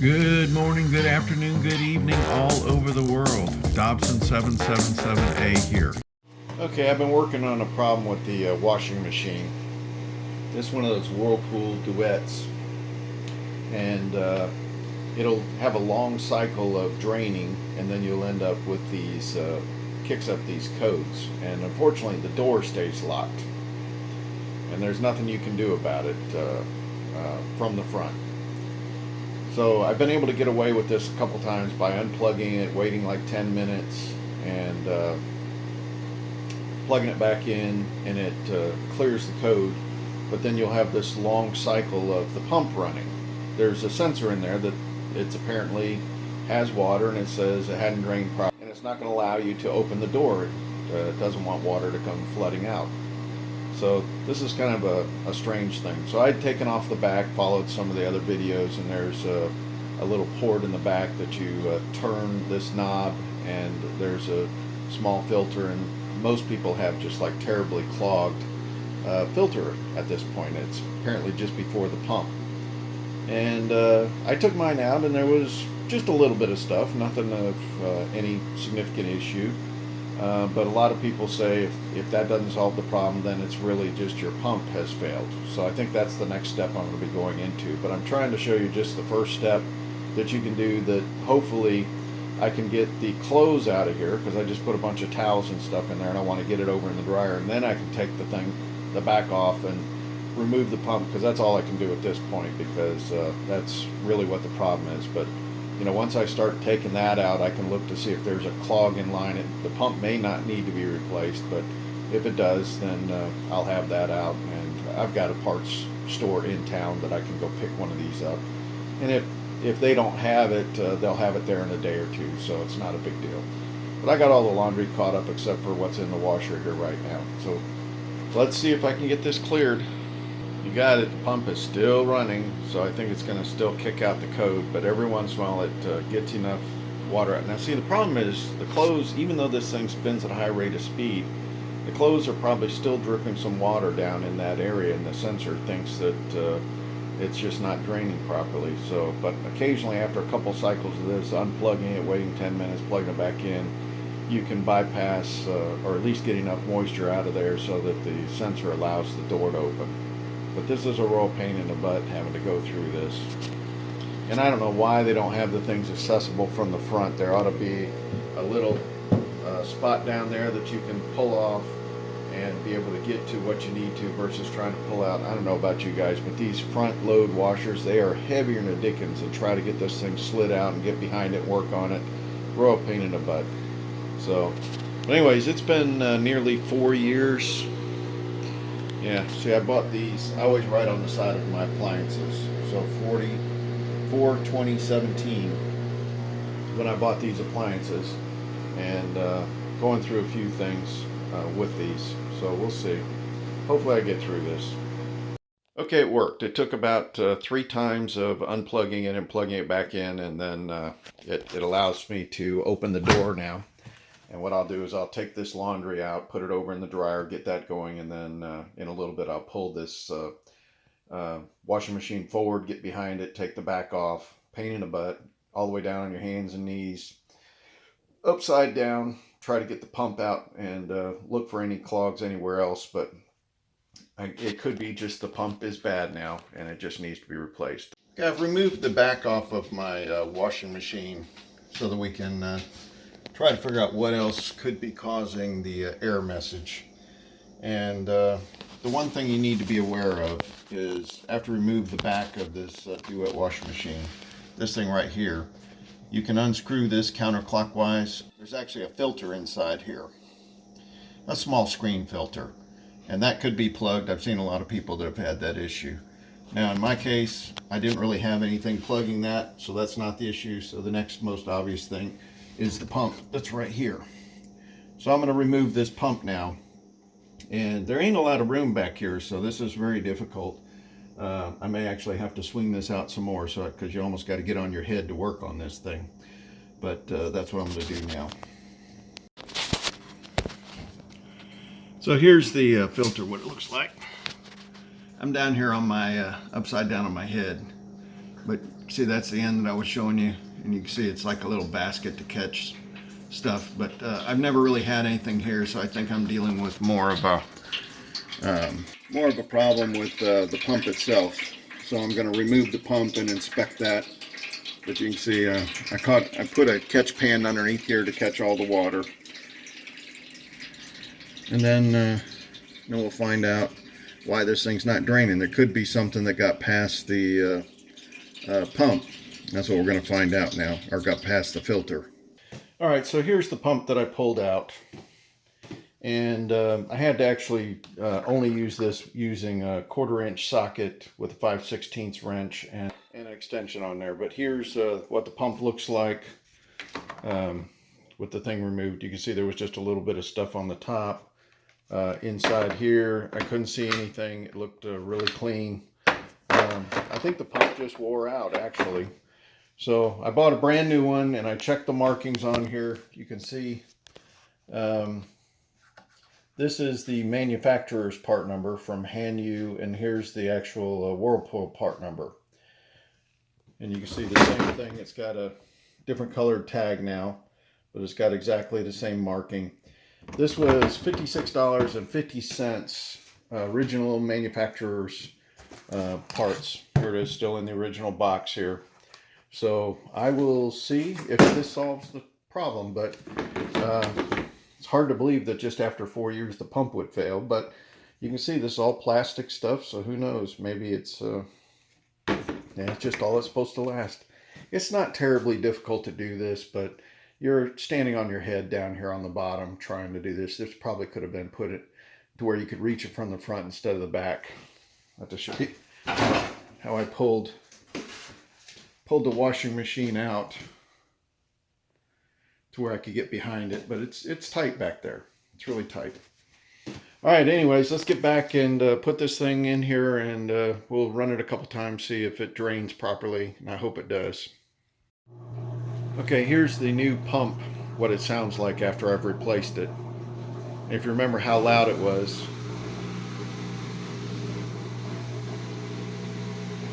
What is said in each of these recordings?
Good morning, good afternoon, good evening, all over the world. Dobson 777A here. Okay, I've been working on a problem with the washing machine. This is one of those Whirlpool Duets, and it'll have a long cycle of draining, and then you'll end up with these, kicks up these codes. And unfortunately, the door stays locked, and there's nothing you can do about it from the front. So I've been able to get away with this a couple times by unplugging it, waiting like 10 minutes, and plugging it back in, and it clears the code. But then you'll have this long cycle of the pump running. There's a sensor in there that it's apparently has water, and it says it hadn't drained properly, and it's not going to allow you to open the door. It doesn't want water to come flooding out. So this is kind of a strange thing. So I'd taken off the back, followed some of the other videos, and there's a little port in the back that you turn this knob, and there's a small filter, and most people have just like terribly clogged filter at this point. It's apparently just before the pump. And I took mine out, and there was just a little bit of stuff, nothing of any significant issue. But a lot of people say if that doesn't solve the problem, then it's really just your pump has failed. So I think that's the next step I'm going to be going into. But I'm trying to show you just the first step that you can do, that hopefully I can get the clothes out of here, because I just put a bunch of towels and stuff in there, and I want to get it over in the dryer, and then I can take the back off and remove the pump, because that's all I can do at this point, because that's really what the problem is. But you know, once I start taking that out, I can look to see if there's a clog in line. The pump may not need to be replaced, but if it does, then I'll have that out. And I've got a parts store in town that I can go pick one of these up. And if they don't have it, they'll have it there in a day or two, so it's not a big deal. But I got all the laundry caught up except for what's in the washer here right now. So let's see if I can get this cleared. You got it, the pump is still running, so I think it's going to still kick out the code, but every once in a while it gets enough water out. Now see, the problem is the clothes, even though this thing spins at a high rate of speed, the clothes are probably still dripping some water down in that area, and the sensor thinks that it's just not draining properly. So, but occasionally after a couple cycles of this, unplugging it, waiting 10 minutes, plugging it back in, you can bypass or at least get enough moisture out of there so that the sensor allows the door to open. But this is a real pain in the butt having to go through this. And I don't know why they don't have the things accessible from the front. There ought to be a little spot down there that you can pull off and be able to get to what you need to, versus trying to pull out. I don't know about you guys, but these front load washers, they are heavier than the dickens, and try to get this thing slid out and get behind it, work on it. Real pain in the butt. So, but anyways, it's been nearly 4 years. Yeah, see, I bought these, I always write on the side of my appliances. So 4/2017 when I bought these appliances, and going through a few things with these. So we'll see. Hopefully I get through this. Okay, it worked. It took about 3 times of unplugging it and plugging it back in, and then it allows me to open the door now. And what I'll do is I'll take this laundry out, put it over in the dryer, get that going, and then in a little bit I'll pull this washing machine forward, get behind it, take the back off, pain in the butt, all the way down on your hands and knees, upside down, try to get the pump out, and look for any clogs anywhere else. But it could be just the pump is bad now, and it just needs to be replaced. Okay, I've removed the back off of my washing machine so that we can try to figure out what else could be causing the error message. And the one thing you need to be aware of is, after you remove the back of this Duet washing machine, this thing right here, you can unscrew this counterclockwise. There's actually a filter inside here, a small screen filter, and that could be plugged. I've seen a lot of people that have had that issue. Now in my case, I didn't really have anything plugging that, so that's not the issue. So the next most obvious thing is the pump that's right here. So I'm going to remove this pump now, and there ain't a lot of room back here, so this is very difficult. I may actually have to swing this out some more, so because you almost got to get on your head to work on this thing. But that's what I'm going to do now. So here's the filter, what it looks like. I'm down here on my upside down on my head, but See, that's the end that I was showing you, and you can see it's like a little basket to catch stuff, but I've never really had anything here, so I think I'm dealing with more of a problem with the pump itself. So I'm going to remove the pump and inspect that. But you can see I put a catch pan underneath here to catch all the water, and then we'll find out why this thing's not draining. There could be something that got past the pump. That's what we're going to find out now, or got past the filter. All right, so here's the pump that I pulled out, and I had to actually only use this using a 1/4-inch socket with a 5/16 wrench and an extension on there. But here's what the pump looks like with the thing removed. You can see there was just a little bit of stuff on the top. Inside here, I couldn't see anything. It looked really clean. I think the pump just wore out, actually. So I bought a brand new one, and I checked the markings on here. You can see this is the manufacturer's part number from Hanyu, and here's the actual Whirlpool part number. And you can see the same thing. It's got a different colored tag now, but it's got exactly the same marking. This was $56.50, original manufacturer's parts. Here it is, still in the original box here. So I will see if this solves the problem, but it's hard to believe that just after 4 years the pump would fail. But you can see this is all plastic stuff, so who knows? Maybe it's it's just all it's supposed to last. It's not terribly difficult to do this, but you're standing on your head down here on the bottom trying to do this. This probably could have been put it to where you could reach it from the front instead of the back. I have to show you how I pulled the washing machine out to where I could get behind it, but it's tight back there. It's really tight. All right, anyways, let's get back and put this thing in here, and we'll run it a couple times, see if it drains properly, and I hope it does. Okay, here's the new pump, what it sounds like after I've replaced it. If you remember how loud it was,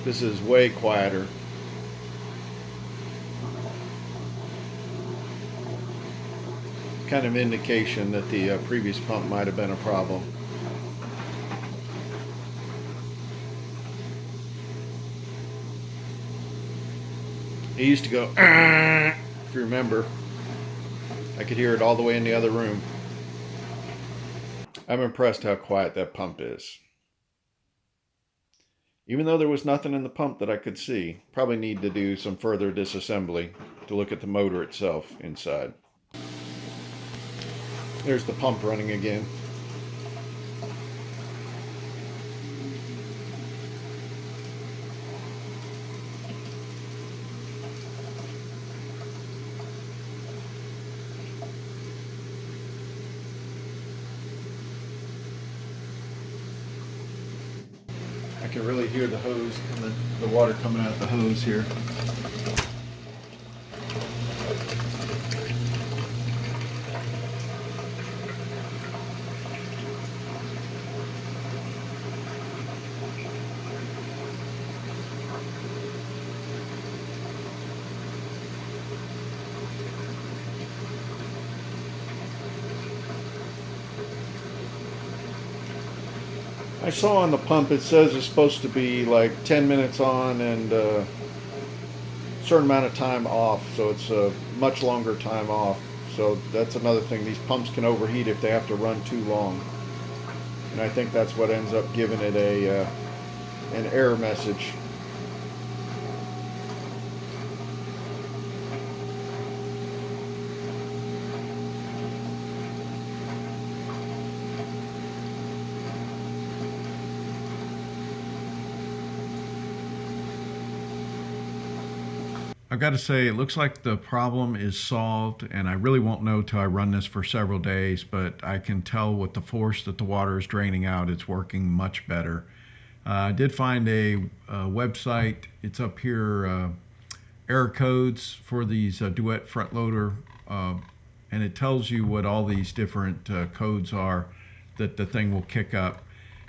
this is way quieter. Kind of indication that the previous pump might have been a problem. It used to go, if you remember. I could hear it all the way in the other room. I'm impressed how quiet that pump is. Even though there was nothing in the pump that I could see. Probably need to do some further disassembly to look at the motor itself inside. There's the pump running again. I can really hear the hose coming, the water coming out of the hose here. I saw on the pump it says it's supposed to be like 10 minutes on and a certain amount of time off, so it's a much longer time off. So that's another thing, these pumps can overheat if they have to run too long, and I think that's what ends up giving it an error message. I've got to say, it looks like the problem is solved, and I really won't know till I run this for several days, but I can tell with the force that the water is draining out, it's working much better. I did find a website. It's up here, error codes for these Duet front loader, and it tells you what all these different codes are that the thing will kick up.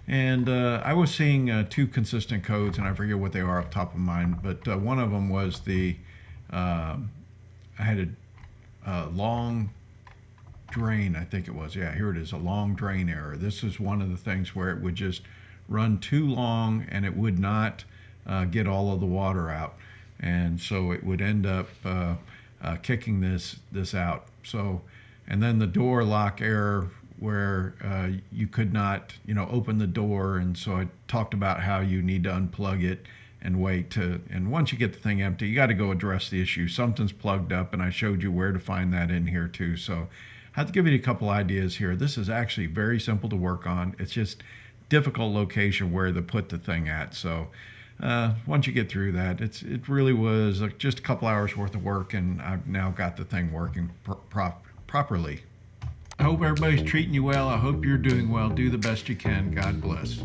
And I was seeing two consistent codes, and I forget what they are off the top of mind, but one of them was I had a long drain, I think it was. Yeah, here it is, a long drain error. This is one of the things where it would just run too long and it would not get all of the water out. And so it would end up kicking this out. So, and then the door lock error where you could not, open the door. And so I talked about how you need to unplug it and wait and once you get the thing empty, you got to go address the issue. Something's plugged up, and I showed you where to find that in here too. So I have to give you a couple ideas here. This is actually very simple to work on. It's just difficult location where to put the thing at. So once you get through that, it really was just a couple hours worth of work, and I've now got the thing working properly. I hope everybody's treating you well. I hope you're doing well. Do the best you can. God bless.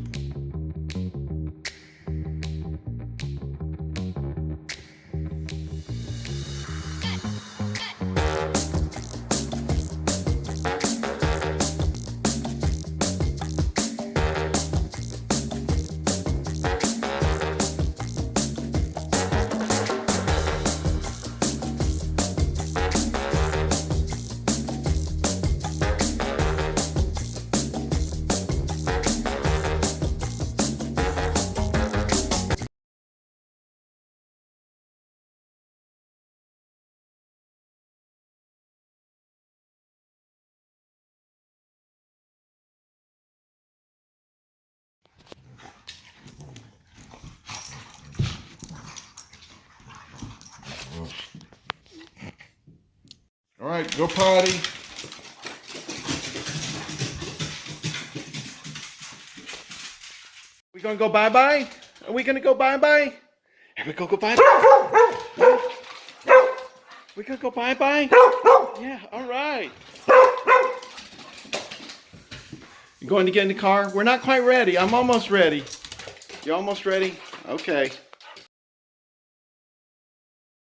All right, go potty. We gonna go bye-bye? Are we gonna go bye-bye? Here we go bye-bye. Yeah. We gonna go bye-bye? Yeah, all right. You going to get in the car? We're not quite ready. I'm almost ready. You almost ready? Okay.